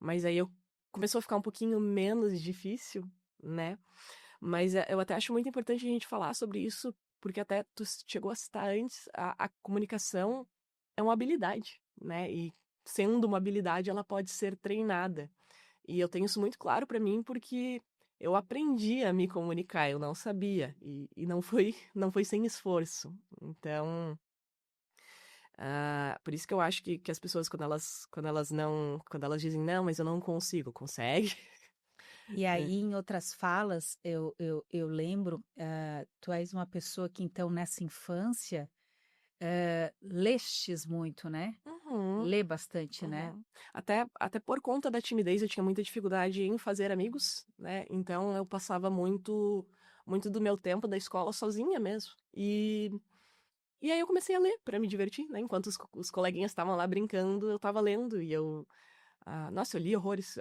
mas aí eu começou a ficar um pouquinho menos difícil, né? Mas eu até acho muito importante a gente falar sobre isso, porque até tu chegou a citar antes, a comunicação é uma habilidade, né? E sendo uma habilidade, ela pode ser treinada. E eu tenho isso muito claro pra mim porque eu aprendi a me comunicar, eu não sabia. E não foi sem esforço. Então, por isso que eu acho que as pessoas, quando elas dizem, não, mas eu não consigo, consegue. E aí, em outras falas, eu lembro, tu és uma pessoa que então nessa infância, lestes muito, né? Uhum. Lê bastante, né? Uhum. Até por conta da timidez, eu tinha muita dificuldade em fazer amigos, né? Então eu passava muito do meu tempo da escola sozinha mesmo. E aí eu comecei a ler para me divertir, né? Enquanto os coleguinhas estavam lá brincando, eu tava lendo e nossa, eu li horrores,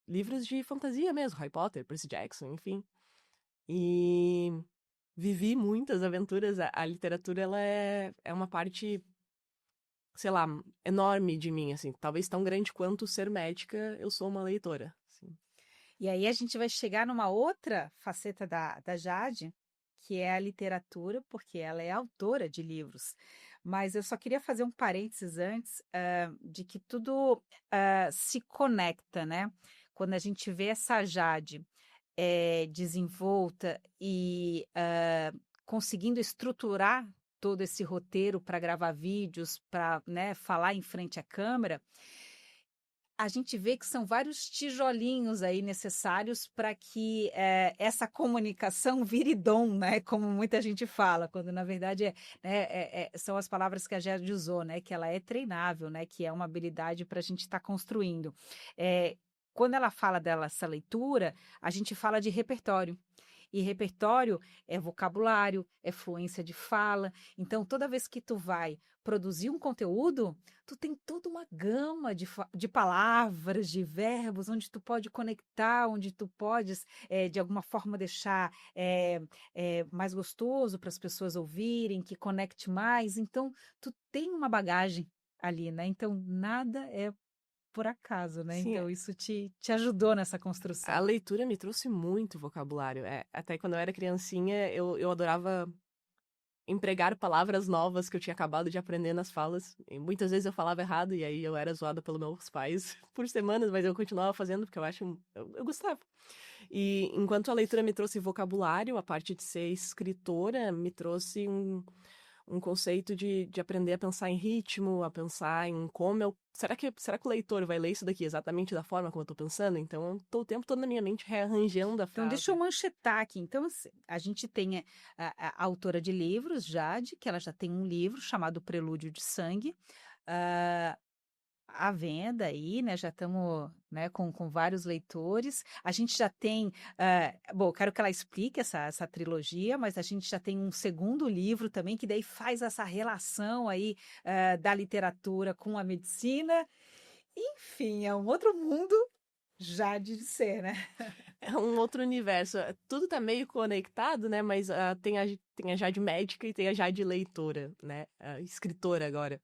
livros de fantasia mesmo, Harry Potter, Percy Jackson, enfim. E vivi muitas aventuras. A literatura, ela é uma parte, sei lá, enorme de mim, assim. Talvez tão grande quanto ser médica, eu sou uma leitora, assim. E aí a gente vai chegar numa outra faceta da Jade, que é a literatura, porque ela é autora de livros. Mas eu só queria fazer um parênteses antes, de que tudo, se conecta, né. Quando a gente vê essa Jade, desenvolta e, conseguindo estruturar todo esse roteiro para gravar vídeos, para, né, falar em frente à câmera, a gente vê que são vários tijolinhos aí necessários para que, essa comunicação vire dom, né, como muita gente fala, quando na verdade são as palavras que a Jade usou, né, que ela é treinável, né, que é uma habilidade para a gente estar construindo. Quando ela fala dessa leitura, a gente fala de repertório. E repertório é vocabulário, é fluência de fala. Então, toda vez que tu vai produzir um conteúdo, tu tem toda uma gama de palavras, de verbos, onde tu pode conectar, onde tu podes, de alguma forma, deixar mais gostoso para as pessoas ouvirem, que conecte mais. Então, tu tem uma bagagem ali, né? Então, nada é por acaso, né? Sim, Então, isso te ajudou nessa a construção. leitura me trouxe muito vocabulário. Até quando eu era criancinha, eu adorava empregar palavras novas que eu tinha acabado de aprender nas falas. E muitas vezes eu falava errado e aí eu era zoada pelos meus pais por semanas, mas eu continuava fazendo porque eu gostava. E enquanto a leitura me trouxe vocabulário, a parte de ser escritora me trouxe um conceito de aprender a pensar em ritmo, a pensar em como eu. Será que o leitor vai ler isso daqui exatamente da forma como eu tô pensando? Então eu tô o tempo todo na minha mente rearranjando a Então, deixa eu frase. manchetar aqui. Então, assim, a gente tem a autora de livros, Jade, que ela já tem um livro chamado Prelúdio de Sangue, ah, à venda aí, né? Já estamos, né, com vários leitores. A gente já tem, bom, eu quero que ela explique essa trilogia, mas a gente já tem um segundo livro também, que daí faz essa relação aí, da literatura com a medicina. Enfim, é um outro mundo já de ser, né? É um outro universo. Tudo tá meio conectado, né? Mas tem a Jade médica e tem a Jade leitora, né? A escritora agora.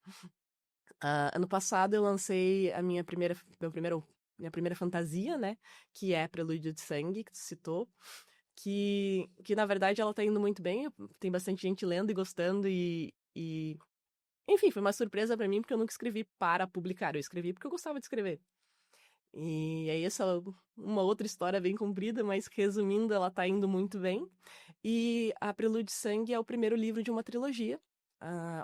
Ano passado eu lancei minha primeira fantasia, né? Que é Prelúdio de Sangue, que tu citou. Que na verdade ela tá indo muito bem. Tem bastante gente lendo e gostando e... Enfim, foi uma surpresa pra mim, porque eu nunca escrevi para publicar. Eu escrevi porque eu gostava de escrever. E aí essa é uma outra história bem comprida, mas resumindo, ela tá indo muito bem. E a Prelúdio de Sangue é o primeiro livro de uma trilogia.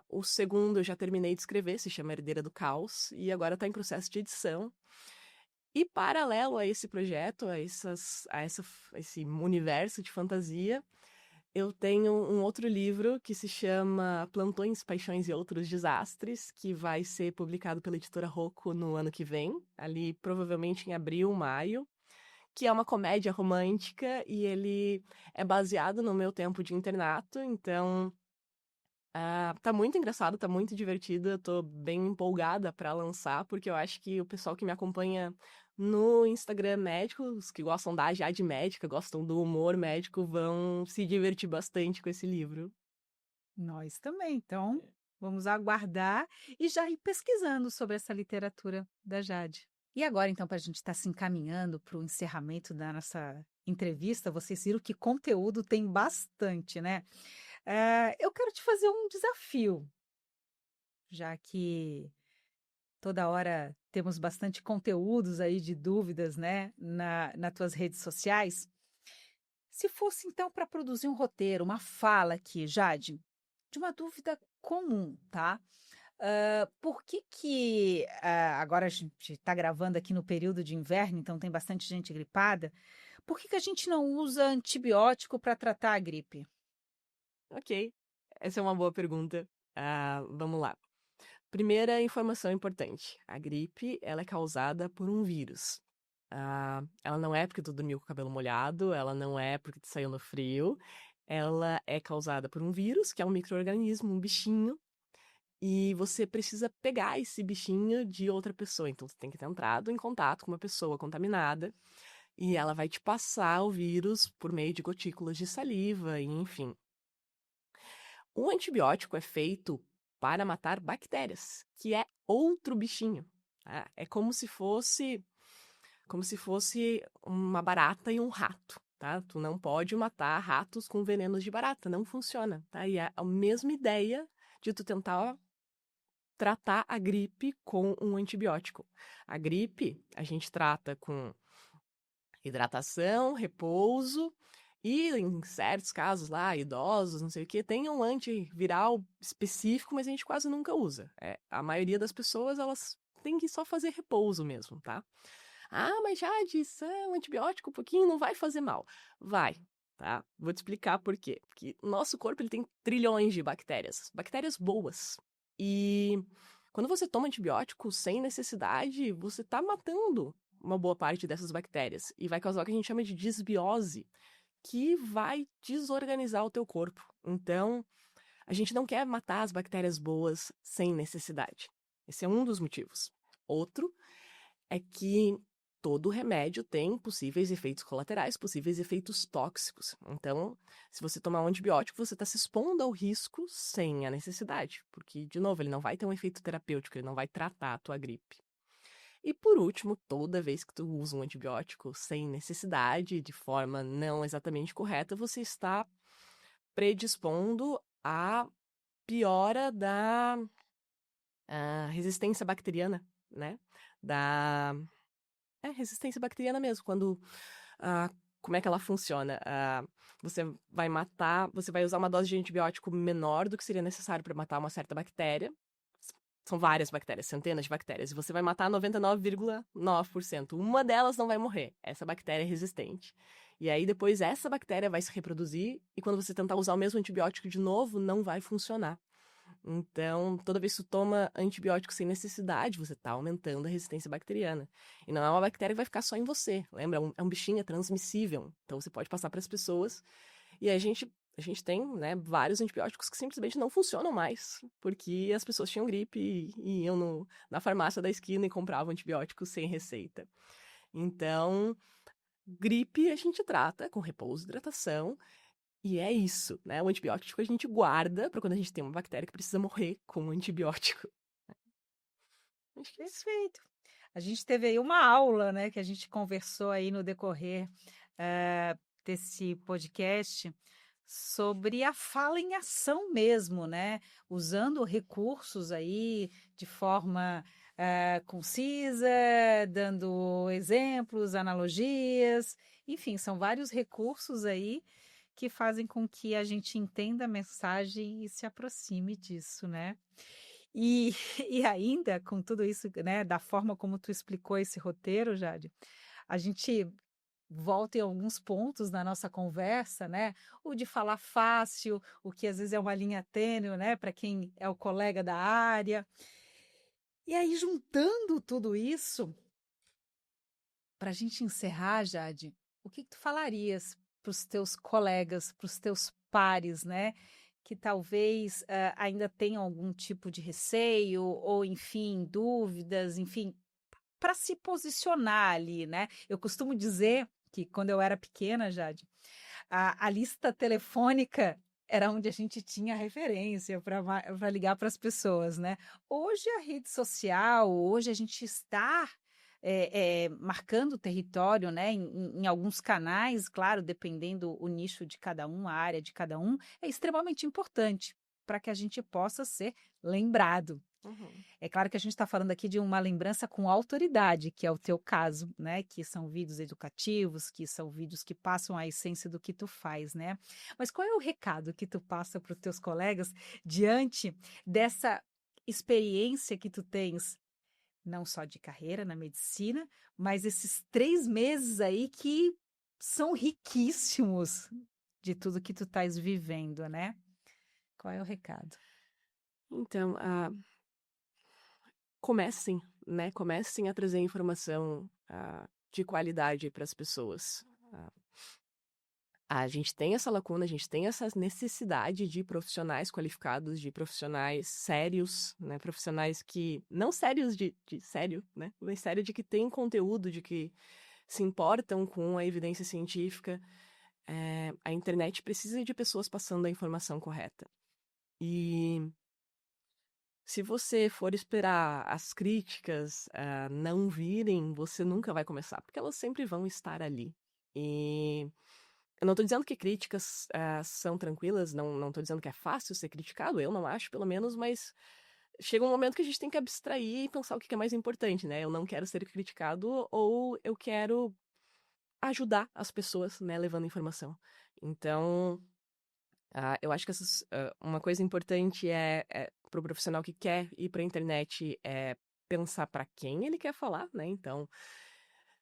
O segundo eu já terminei de escrever, se chama Herdeira do Caos, e agora tá em processo de edição. E paralelo a esse projeto, a esse universo de fantasia, eu tenho um outro livro que se chama Plantões, Paixões e Outros Desastres, que vai ser publicado pela editora Rocco no ano que vem, ali provavelmente em abril, maio, que é uma comédia romântica e ele é baseado no meu tempo de internato, então tá muito engraçado, tá muito divertido, eu tô bem empolgada pra lançar, porque eu acho que o pessoal que me acompanha no Instagram médico, os que gostam da Jade médica, gostam do humor médico, vão se divertir bastante com esse livro. Nós também, então vamos aguardar e já ir pesquisando sobre essa literatura da Jade. E agora, então, para a gente estar se encaminhando para o encerramento da nossa entrevista, vocês viram que conteúdo tem bastante, né? Eu quero te fazer um desafio, já que toda hora temos bastante conteúdos aí de dúvidas, né, nas tuas redes sociais. Se fosse, então, para produzir um roteiro, uma fala aqui, Jade, de uma dúvida comum, tá? Por que agora a gente está gravando aqui no período de inverno, então tem bastante gente gripada, por que a gente não usa antibiótico para tratar a gripe? Ok, essa é uma boa pergunta. Vamos lá. Primeira informação importante: a gripe ela é causada por um vírus. Ela não é porque tu dormiu com o cabelo molhado, ela não é porque tu saiu no frio, ela é causada por um vírus, que é um micro-organismo, um bichinho, e você precisa pegar esse bichinho de outra pessoa. Então, você tem que ter entrado em contato com uma pessoa contaminada e ela vai te passar o vírus por meio de gotículas de saliva, e enfim. O antibiótico é feito para matar bactérias, que é outro bichinho. Tá? É como se fosse uma barata e um rato, tá? Tu não pode matar ratos com venenos de barata, não funciona, tá? E é a mesma ideia de tu tentar tratar a gripe com um antibiótico. A gripe, a gente trata com hidratação, repouso e, em certos casos lá, idosos, não sei o que, tem um antiviral específico, mas a gente quase nunca usa. A maioria das pessoas, elas têm que só fazer repouso mesmo, tá? Ah, mas já disse, um antibiótico um pouquinho não vai fazer mal. Vai, tá? Vou te explicar por quê. Porque o nosso corpo ele tem trilhões de bactérias, bactérias boas. E quando você toma antibiótico sem necessidade, você tá matando uma boa parte dessas bactérias e vai causar o que a gente chama de desbiose, que vai desorganizar o teu corpo. Então, a gente não quer matar as bactérias boas sem necessidade. Esse é um dos motivos. Outro é que todo remédio tem possíveis efeitos colaterais, possíveis efeitos tóxicos. Então, se você tomar um antibiótico, você está se expondo ao risco sem a necessidade, porque, de novo, ele não vai ter um efeito terapêutico, ele não vai tratar a tua gripe. E, por último, toda vez que tu usa um antibiótico sem necessidade, de forma não exatamente correta, você está predispondo à piora da resistência bacteriana, né? Resistência bacteriana mesmo, quando... como é que ela funciona? Você vai usar uma dose de antibiótico menor do que seria necessário para matar uma certa bactéria. São várias bactérias, centenas de bactérias, e você vai matar 99,9%. Uma delas não vai morrer. Essa bactéria é resistente. E aí, depois, essa bactéria vai se reproduzir, e quando você tentar usar o mesmo antibiótico de novo, não vai funcionar. Então, toda vez que tu toma antibiótico sem necessidade, você está aumentando a resistência bacteriana. E não é uma bactéria que vai ficar só em você. Lembra? É um bichinho, é transmissível. Então, você pode passar para as pessoas. E a gente tem, né, vários antibióticos que simplesmente não funcionam mais, porque as pessoas tinham gripe e iam na farmácia da esquina e compravam antibióticos sem receita. Então, gripe a gente trata com repouso e hidratação, e é isso, né? O antibiótico a gente guarda para quando a gente tem uma bactéria que precisa morrer com um antibiótico. Acho que é isso. Perfeito. A gente teve aí uma aula, né, que a gente conversou aí no decorrer desse podcast sobre a fala em ação mesmo, né? Usando recursos aí de forma concisa, dando exemplos, analogias, enfim, são vários recursos aí que fazem com que a gente entenda a mensagem e se aproxime disso, né? E, e ainda, com tudo isso, né, da forma como tu explicou esse roteiro, Jade, a gente volta em alguns pontos na nossa conversa, né? O de falar fácil, o que às vezes é uma linha tênue, né, para quem é o colega da área. E aí, juntando tudo isso, para a gente encerrar, Jade, o que tu falarias para os teus colegas, para os teus pares, né? Que talvez ainda tenham algum tipo de receio, ou enfim, dúvidas, enfim, para se posicionar ali, né? Eu costumo dizer que quando eu era pequena, Jade, a lista telefônica era onde a gente tinha referência para ligar para as pessoas, né? Hoje a rede social, hoje a gente está marcando território, né? Em alguns canais, claro, dependendo o nicho de cada um, a área de cada um, é extremamente importante para que a gente possa ser lembrado. Uhum. É claro que a gente está falando aqui de uma lembrança com autoridade, que é o teu caso, né? Que são vídeos educativos, que são vídeos que passam a essência do que tu faz, né? Mas qual é o recado que tu passa para os teus colegas diante dessa experiência que tu tens, não só de carreira na medicina, mas esses 3 meses aí que são riquíssimos de tudo que tu estás vivendo, né? Qual é o recado? Então, comecem, né? Comecem a trazer informação de qualidade para as pessoas. A gente tem essa lacuna, a gente tem essa necessidade de profissionais qualificados, de profissionais sérios, né? Profissionais que... Não sérios de sério, né? Mas sério de que têm conteúdo, de que se importam com a evidência científica. A internet precisa de pessoas passando a informação correta. E se você for esperar as críticas não virem, você nunca vai começar, porque elas sempre vão estar ali. E eu não tô dizendo que críticas são tranquilas, não tô dizendo que é fácil ser criticado, eu não acho, pelo menos, mas chega um momento que a gente tem que abstrair e pensar o que que é mais importante, né? Eu não quero ser criticado ou eu quero ajudar as pessoas, né, levando informação. Então, eu acho que uma coisa importante para o profissional que quer ir para a internet é pensar para quem ele quer falar, né? Então,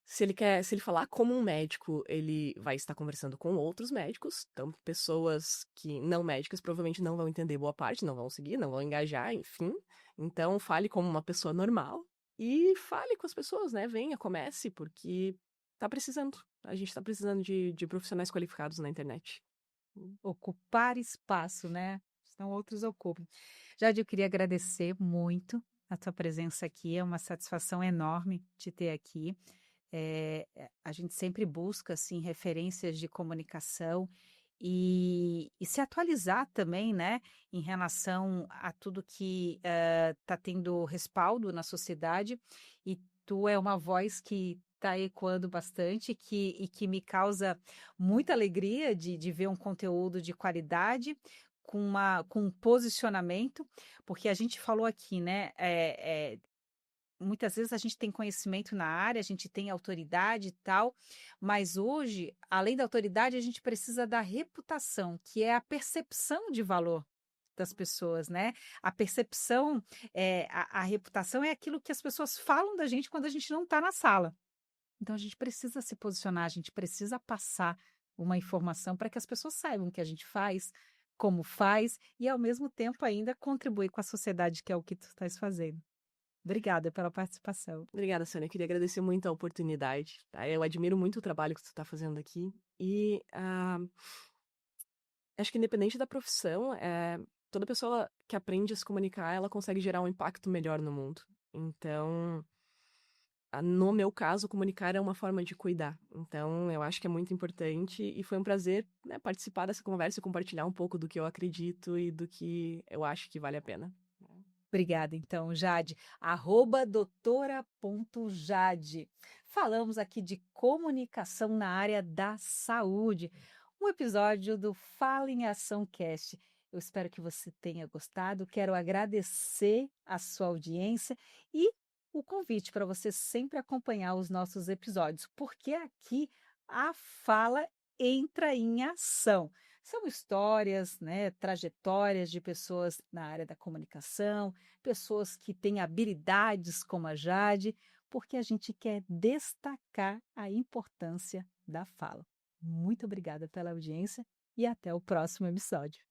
se ele falar como um médico, ele vai estar conversando com outros médicos, então pessoas que não médicas provavelmente não vão entender boa parte, não vão seguir, não vão engajar, enfim. Então, fale como uma pessoa normal e fale com as pessoas, né? Venha, comece, porque tá precisando. A gente tá precisando de profissionais qualificados na internet. Ocupar espaço, né? Senão outros ocupam. Jade, eu queria agradecer muito a tua presença aqui. É uma satisfação enorme te ter aqui. A gente sempre busca assim referências de comunicação e se atualizar também, né, em relação a tudo que está tendo respaldo na sociedade. E tu é uma voz que está ecoando bastante, e que me causa muita alegria de ver um conteúdo de qualidade. Com um posicionamento, porque a gente falou aqui, né? Muitas vezes a gente tem conhecimento na área, a gente tem autoridade e tal, mas hoje, além da autoridade, a gente precisa da reputação, que é a percepção de valor das pessoas, né? A percepção, a reputação é aquilo que as pessoas falam da gente quando a gente não está na sala. Então a gente precisa se posicionar, a gente precisa passar uma informação para que as pessoas saibam o que a gente faz, como faz, e ao mesmo tempo ainda contribuir com a sociedade, que é o que tu estás fazendo. Obrigada pela participação. Obrigada, Sônia. Eu queria agradecer muito a oportunidade, tá? Eu admiro muito o trabalho que tu tá fazendo aqui e acho que independente da profissão, toda pessoa que aprende a se comunicar, ela consegue gerar um impacto melhor no mundo. Então, no meu caso, comunicar é uma forma de cuidar. Então, eu acho que é muito importante e foi um prazer, né, participar dessa conversa e compartilhar um pouco do que eu acredito e do que eu acho que vale a pena. Obrigada, então, Jade. @doutora.jade. Falamos aqui de comunicação na área da saúde. Um episódio do Fala em Ação Cast. Eu espero que você tenha gostado. Quero agradecer a sua audiência e o convite para você sempre acompanhar os nossos episódios, porque aqui a fala entra em ação. São histórias, né, trajetórias de pessoas na área da comunicação, pessoas que têm habilidades como a Jade, porque a gente quer destacar a importância da fala. Muito obrigada pela audiência e até o próximo episódio.